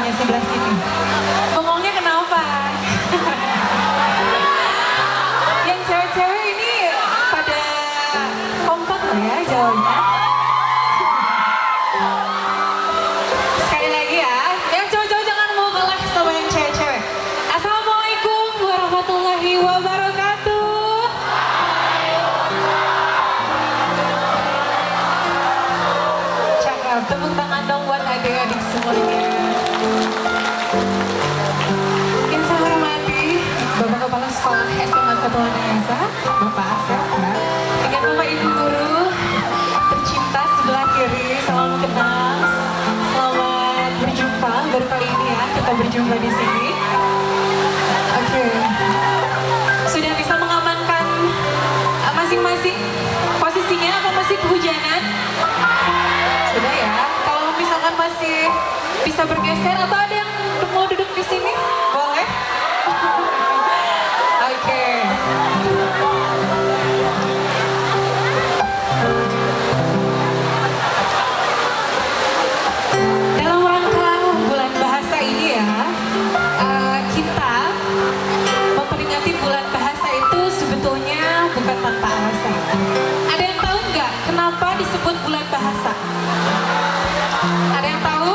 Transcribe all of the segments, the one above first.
cowok-cowoknya sebelah sini. Bengongnya kenapa? Yang cewek-cewek ini pada kompak loh ya jawabnya. Sekali lagi ya, yang cowok-cowok jangan mau kalah sama yang cewek-cewek. Assalamualaikum warahmatullahi wabarakatuh. Cakep, tepuk tangan dong buat adik-adik semuanya. Yang saya hormati Bapak Kepala Sekolah SMA 1 Wanayasa, Bapak Asep ya. Dengan Bapak Ibu Guru tercinta sebelah kiri, salam kenal. Selamat berjumpa, baru kali ini ya kita berjumpa di sini. Oke. Sudah bisa mengamankan masing-masing posisinya apa masih kehujanan? Sudah ya. Kalau misalkan masih bisa bergeser atau ada yang mau duduk di sini, boleh? Oke. Dalam rangka bulan bahasa ini ya, kita memperingati bulan bahasa itu sebetulnya bukan tanpa alasan. Ada yang tahu nggak kenapa disebut bulan bahasa? Ada yang tahu?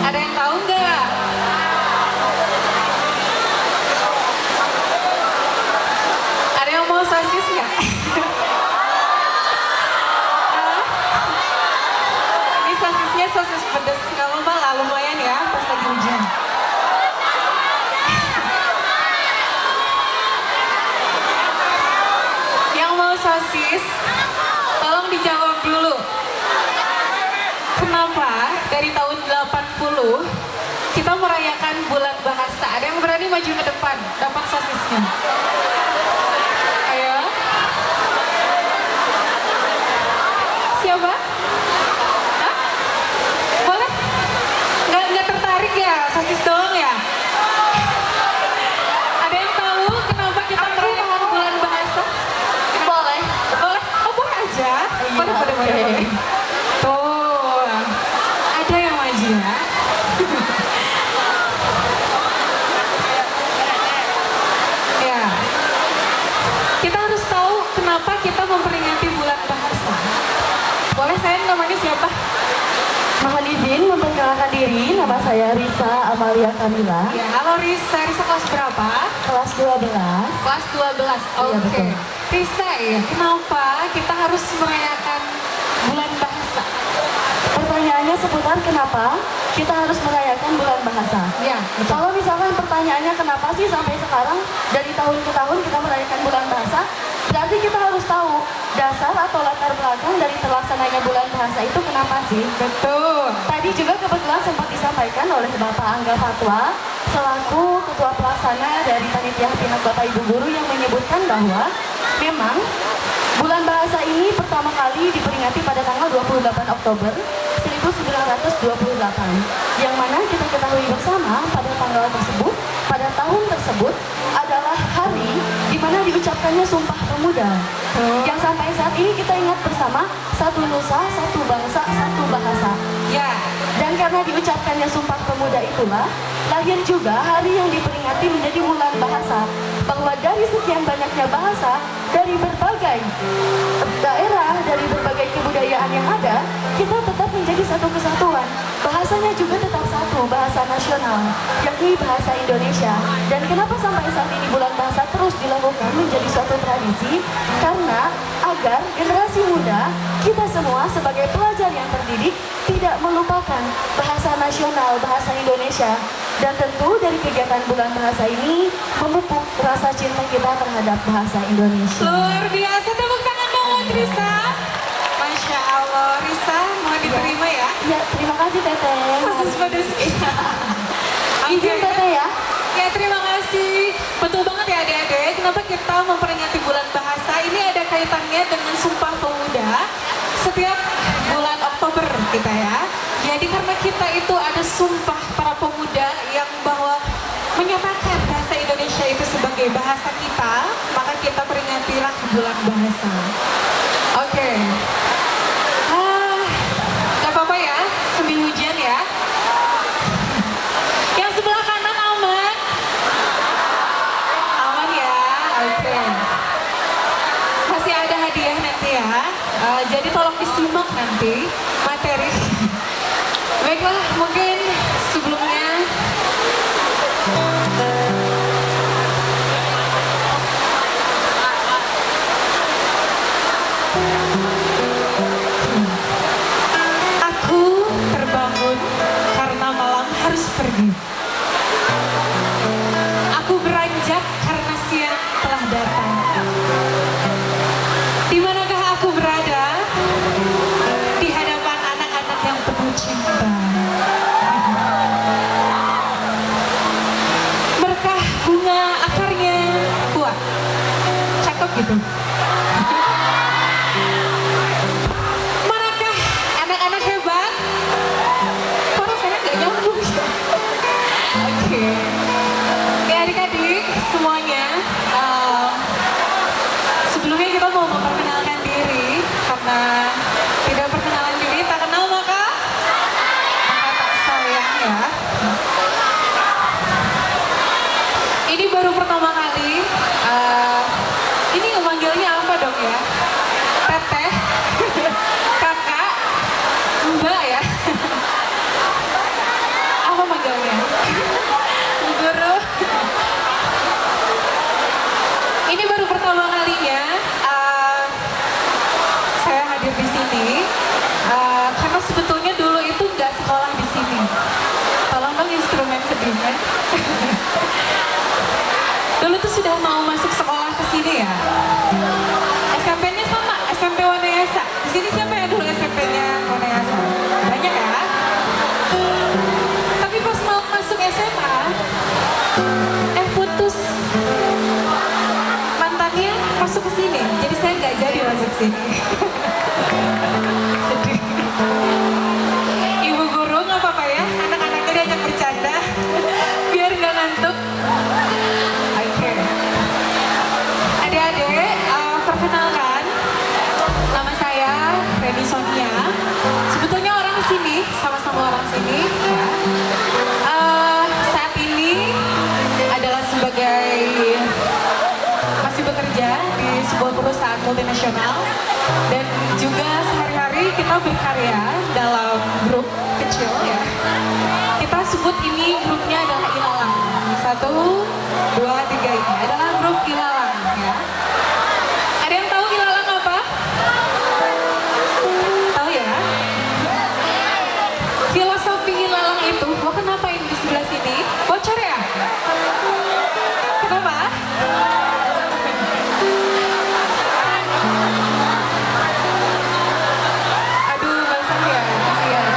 Ada yang tahu nggak? Ada yang mau sosis nggak? Ini sosisnya sosis pedas, nggak apa-apa lah, lumayan ya pas lagi hujan. Yang mau sosis, tolong dijawab dulu. Kenapa dari tahun 80 kita merayakan bulan bahasa? Ada yang berani maju ke depan, dapat sosisnya? Ayo. Siapa? Hah? Boleh? Nggak tertarik ya, sosis doang ya? Ada yang tahu kenapa kita merayakan bulan bahasa? Boleh? Boleh? Oh boleh aja? Boleh. Tuh, ada yang maju ya? Ya, kita harus tahu kenapa kita memperingati bulan bahasa. Boleh saya namanya siapa? Mohon izin memperkenalkan diri, nama saya Risa Amalia Kamila, Ya, halo Risa. Risa kelas berapa? kelas 12. Kelas 12. Iya, Oke. betul. Risa ya, kenapa kita harus merayakan bulan bahasa? Pertanyaannya seputar kenapa kita harus merayakan bulan bahasa. Ya, betul. Kalau misalkan pertanyaannya kenapa sih sampai sekarang dari tahun ke tahun kita merayakan bulan bahasa, berarti kita harus tahu dasar atau latar belakang dari terlaksananya bulan bahasa itu kenapa sih? Betul. Tadi juga kebetulan sempat disampaikan oleh Bapak Angga Fatwa selaku Ketua Pelaksana dari Panitia Pihak Bapak Ibu Guru yang menyebutkan bahwa memang bulan bahasa ini pertama kali diperingati pada tanggal 28 Oktober 1928, yang mana kita ketahui bersama pada tanggal tersebut, pada tahun tersebut adalah hari di mana diucapkannya Sumpah Pemuda. Yang sampai saat ini kita ingat bersama, satu nusa, satu bangsa, satu bahasa. Ya, Dan karena diucapkannya Sumpah Pemuda itulah, lahir juga hari yang diperingati menjadi bulan bahasa. Bahwa dari sekian banyaknya bahasa, dari berbagai daerah, dari berbagai kebudayaan yang ada, kita tetap menjadi satu kesatuan. Bahasanya juga tetap satu, bahasa nasional, yakni bahasa Indonesia. Dan kenapa sampai saat ini bulan bahasa terus dilakukan menjadi suatu tradisi? Karena agar generasi muda, kita semua sebagai pelajar yang terdidik, tidak melupakan bahasa nasional, bahasa Indonesia. Dan tentu dari kegiatan bulan bahasa ini memupuk rasa cinta kita terhadap bahasa Indonesia. luar biasa. Tepuk tangan dong buat Risa. Masya Allah, Risa mau diterima ya? Ya, terima kasih Teteh. Sosis pedas. Izin Teteh ya. Ya, terima kasih. Betul banget ya adik-adik. Kenapa kita memperingati bulan bahasa? Ini ada kaitannya dengan Sumpah Pemuda setiap bulan Oktober kita ya. Jadi karena kita itu ada sumpah para pemuda yang bahwa menyatakan bahasa Indonesia itu sebagai bahasa kita, maka kita peringatilah bulan bahasa. Oke. Gak apa-apa ya, sambil hujan ya. disimak nanti materi. Baiklah, mungkin sebelumnya aku terbangun karena malam harus pergi. Aku beranjak karena siang telah datang. Di manakah aku berada? Di hadapan anak-anak yang penuh cinta. Berkah bunga akarnya kuat. Cakep gitu. Manakah anak-anak hebat? Kok rasanya nggak nyambung ya? Oke. Ya adik-adik semuanya, sebelumnya kita mau memperkenalkan diri karena tidak perkenalan diri tak kenal maka tak sayang ya. Ini baru pertama kali. Ini manggilnya apa dong ya? Teteh, kakak, mbak ya? Apa manggilnya? Guru. Ini baru pertama kalinya saya hadir di sini karena sebetulnya dulu itu nggak sekolah di sini. Tolong dong instrumen sedihnya. Dulu tuh sudah mau masuk sekolah ke sini ya. SMP-nya sama, SMP Wanayasa. Di sini siapa yang dulu SMP-nya Wanayasa? Banyak ya. Tapi pas mau masuk SMA, putus. Mantannya masuk ke sini, jadi saya nggak jadi masuk sini. Sedih. Ibu guru nggak apa-apa ya, anak-anaknya diajak bercanda, biar nggak ngantuk. Oke. Adik-adik, perkenalkan, nama saya Reni Sonia. Sebetulnya orang sini, sama-sama orang sini. Ya. Saat ini adalah sebagai masih bekerja di sebuah perusahaan multinasional dan juga sehari-hari kita berkarya dalam grup kecil ya. Kita sebut ini grupnya adalah Ilalang. 1, 2, 3 ini adalah grup Ilalang ya. Ada yang tahu Ilalang apa? Tahu ya? Filosofi Ilalang itu, wah kenapa ini di sebelah sini? Bocor ya? Kenapa? Aduh, basah ya, kasihan.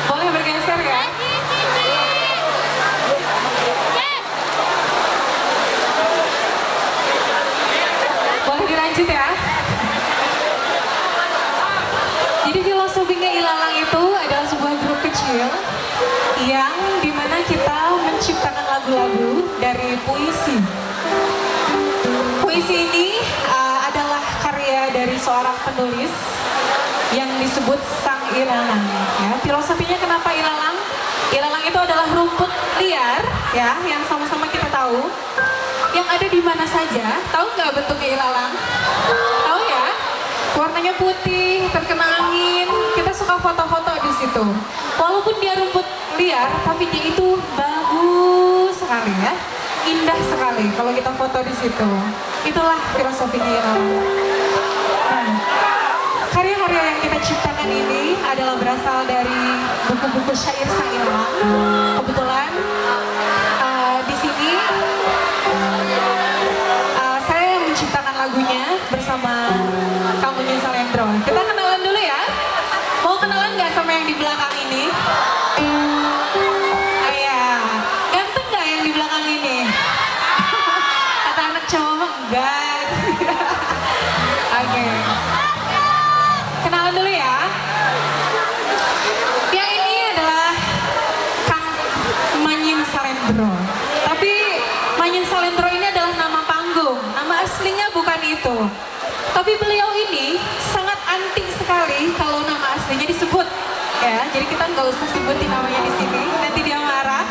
Boleh bergeser ya? Boleh dilanjut ya? Jadi filosofinya Ilalang itu adalah sebuah grup kecil yang dimana kita menciptakan lagu-lagu dari puisi. Puisi ini adalah karya dari seorang penulis yang disebut Sang Ilalang. Ya, filosofinya kenapa Ilalang? Ilalang itu adalah rumput liar, ya, yang sama-sama kita tahu, yang ada di mana saja. Tahu nggak bentuknya ilalang? Tahu ya? Warnanya putih, terkena angin. Kita suka foto-foto di situ. Walaupun dia rumput liar, tapi dia itu bagus sekali ya, indah sekali kalau kita foto di situ. Itulah filosofinya ilalang. Nah, karya-karya yang kita ciptakan ini adalah berasal dari buku-buku syair Sang Ilalang. Kebetulan di sini saya yang menciptakan lagunya bersama Kamunya Salendro. Kita kenalan dulu ya. Mau kenalan nggak sama yang di belakang ini? Ayah, ganteng nggak yang di belakang ini? Kata anak cowok enggak. Oke. Kenalan dulu ya. Yang ini adalah Kang Manyin Salendro. Tapi Manyin Salendro ini adalah nama panggung. Nama aslinya bukan itu. Tapi beliau ini sangat anti sekali kalau nama aslinya disebut. Ya, jadi kita nggak usah sebutin namanya di sini. Nanti dia marah.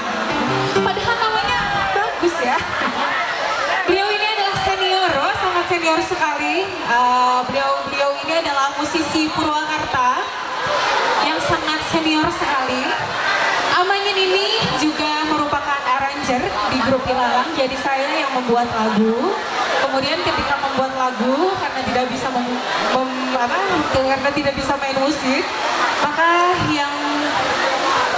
Padahal namanya bagus ya. ya. Beliau ini adalah senior, sangat senior sekali. Beliau ini adalah musisi Purwakarta yang sangat senior sekali. Amanyin ini juga merupakan arranger di grup Ilalang, jadi saya yang membuat lagu. Kemudian ketika membuat lagu, karena tidak bisa karena tidak bisa main musik, maka yang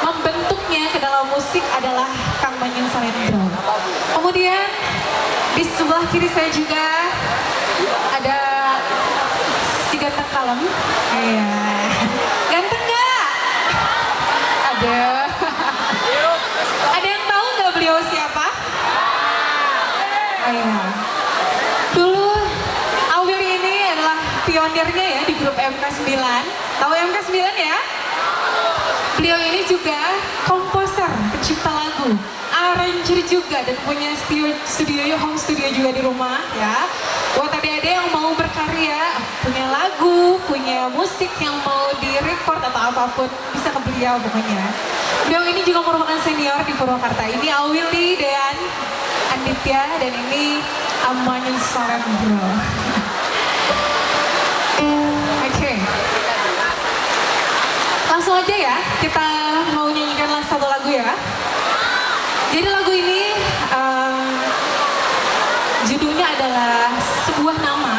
membentuknya ke dalam musik adalah Kang Manyin Salendro. Kemudian di sebelah kiri saya juga ada si ganteng kalem. Iya. Ganteng nggak? Ada. Ada yang tahu nggak beliau siapa? Oh iya. Dulu Awil ini adalah pionirnya ya di grup MK9. Tahu MK9 ya? Beliau ini juga komposer, pencipta lagu, arranger juga, dan punya home studio juga di rumah ya. Buat adik-adik yang mau berkarya, punya lagu, punya musik yang mau direcord atau apapun, bisa ke beliau pokoknya. Beliau ini juga merupakan senior di Purwakarta. Ini Awili dan Anditya, dan ini Amanyin Salendro. Oke. Langsung aja ya, kita mau nyanyikan satu lagu ya. Jadi lagu ini judulnya adalah Sebuah Nama.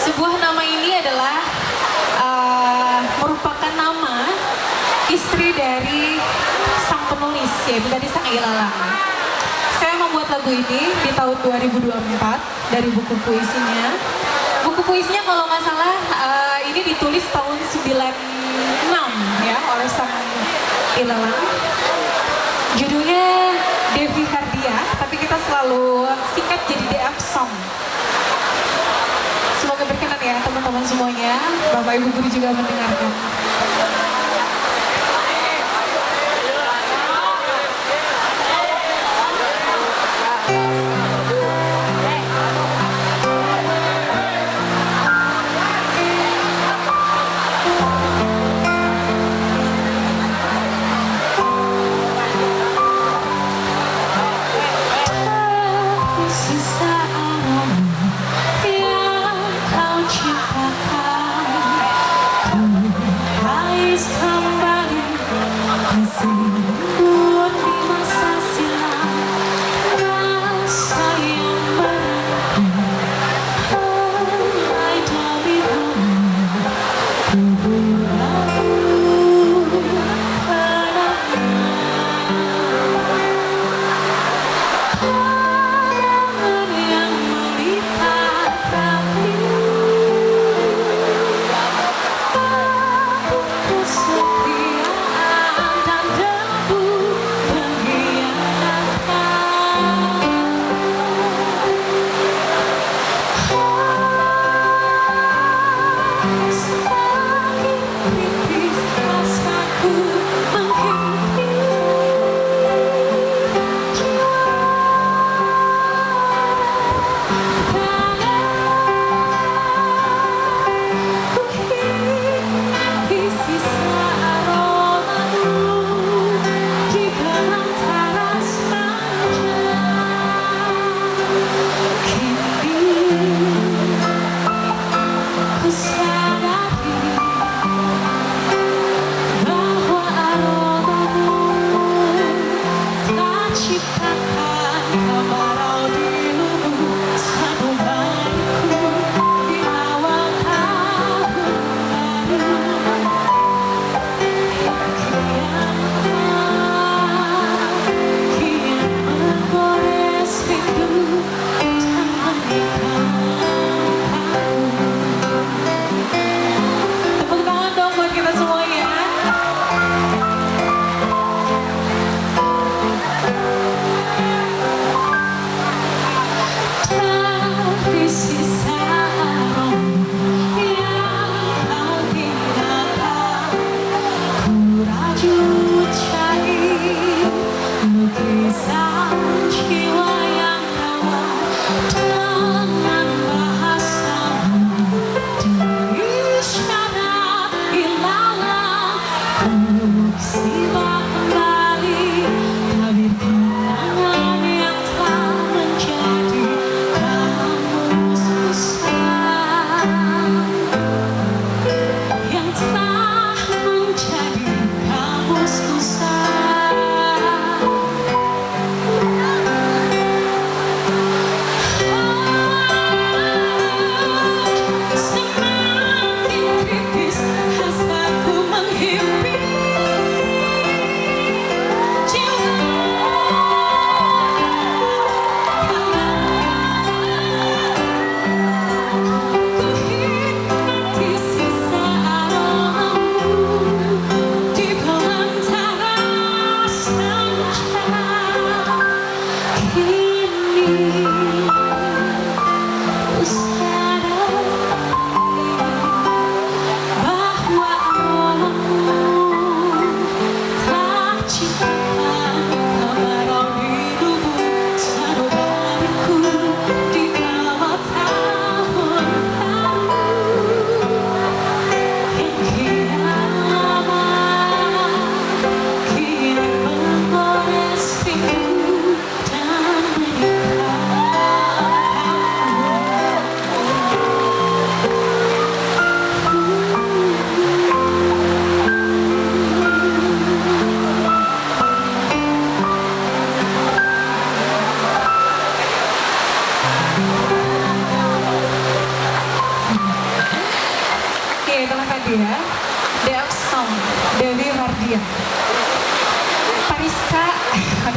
Sebuah nama ini adalah merupakan nama istri dari sang penulis, yaitu tadi sang Ilalang. Saya membuat lagu ini di tahun 2024 dari buku puisinya. Buku puisinya kalau nggak salah ini ditulis tahun 96 ya oleh sang Ilalang. Judulnya Devi Hardia, tapi kita selalu singkat jadi DF Song. Semoga berkenan ya teman-teman semuanya, Bapak Ibu guru juga mendengarkan.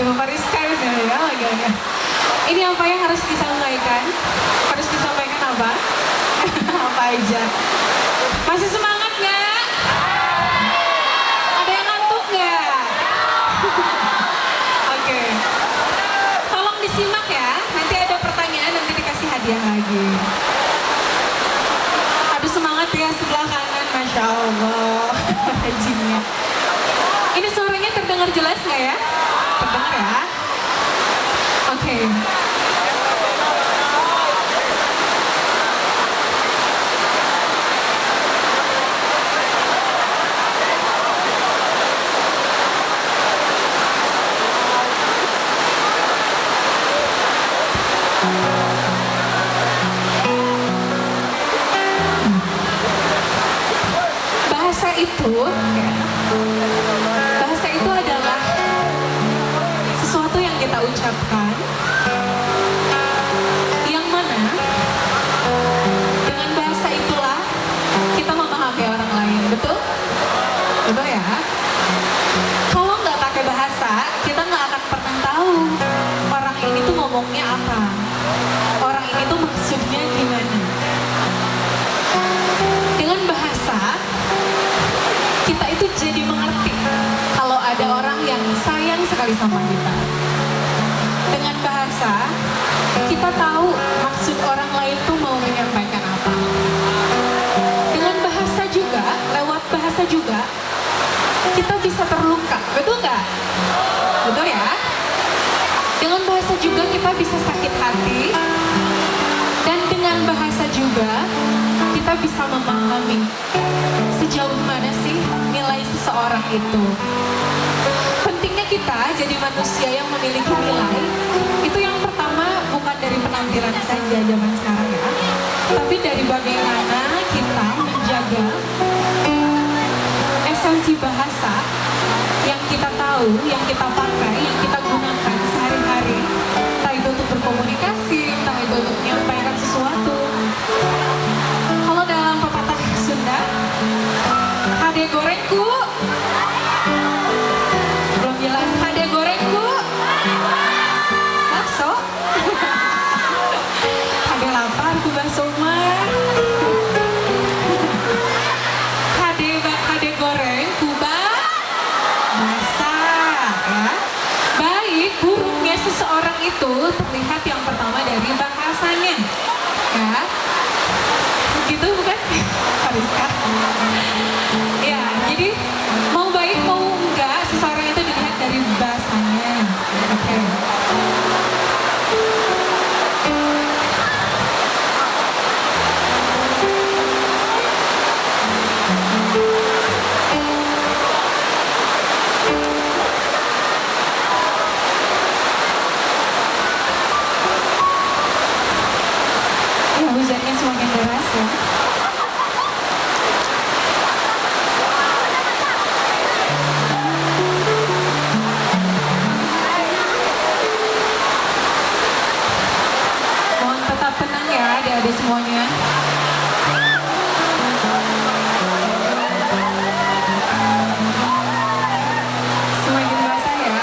Ada Bapak Rizka di sini ya. Oke. Ini apa yang harus disampaikan? Harus disampaikan apa? Apa aja? Masih semangat nggak? Ada yang ngantuk nggak? Oke. Tolong disimak ya. Nanti ada pertanyaan, nanti dikasih hadiah lagi. Aduh semangat ya sebelah kanan, Masya Allah. Rajinnya. Ini suaranya terdengar jelas nggak ya? Terdengar ya? Oke. Bahasa itu, ya, bahasa itu adalah sesuatu yang kita ucapkan, yang mana dengan bahasa itulah kita memahami orang lain, betul? Betul ya? Kalau nggak pakai bahasa, kita nggak akan pernah tahu orang ini tuh ngomongnya apa, orang ini tuh maksudnya gimana. Dengan bahasa, kita itu jadi mengerti kalau ada orang yang sayang sekali sama kita. Dengan bahasa, kita tahu maksud orang lain tuh mau menyampaikan apa. Dengan bahasa juga, lewat bahasa juga, kita bisa terluka, betul nggak? Betul ya? Dengan bahasa juga kita bisa sakit hati, dan dengan bahasa juga kita bisa memahami sejauh mana sih nilai seseorang itu. Pentingnya kita jadi manusia yang memiliki nilai, itu yang pertama bukan dari penampilan saja zaman sekarang ya, tapi dari bagaimana kita menjaga esensi bahasa yang kita tahu, yang kita pakai, yang kita gunakan sehari-hari, entah itu untuk berkomunikasi, entah itu untuk menyampaikan sesuatu. Kalau dalam pepatah Sunda, hade gorengku, belum jelas, hade gorengku, bakso, hade lapar ku bakso mah, hade goreng ku masak ya. Baik buruknya seseorang itu terlihat yang pertama dari bahasanya ya. Gitu bukan? Hariska. Ya, jadi mau baik mau enggak seseorang itu dilihat dari bahasanya. Oke. Ya, hujannya semakin deras ya. Mohon tetap tenang ya adik-adik semuanya. Semakin basah ya.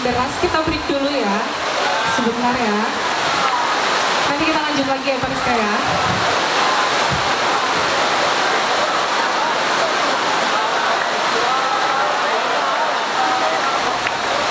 deras, kita break dulu ya. Sebentar ya. Nanti kita lanjut lagi ya Pak Rizka ya.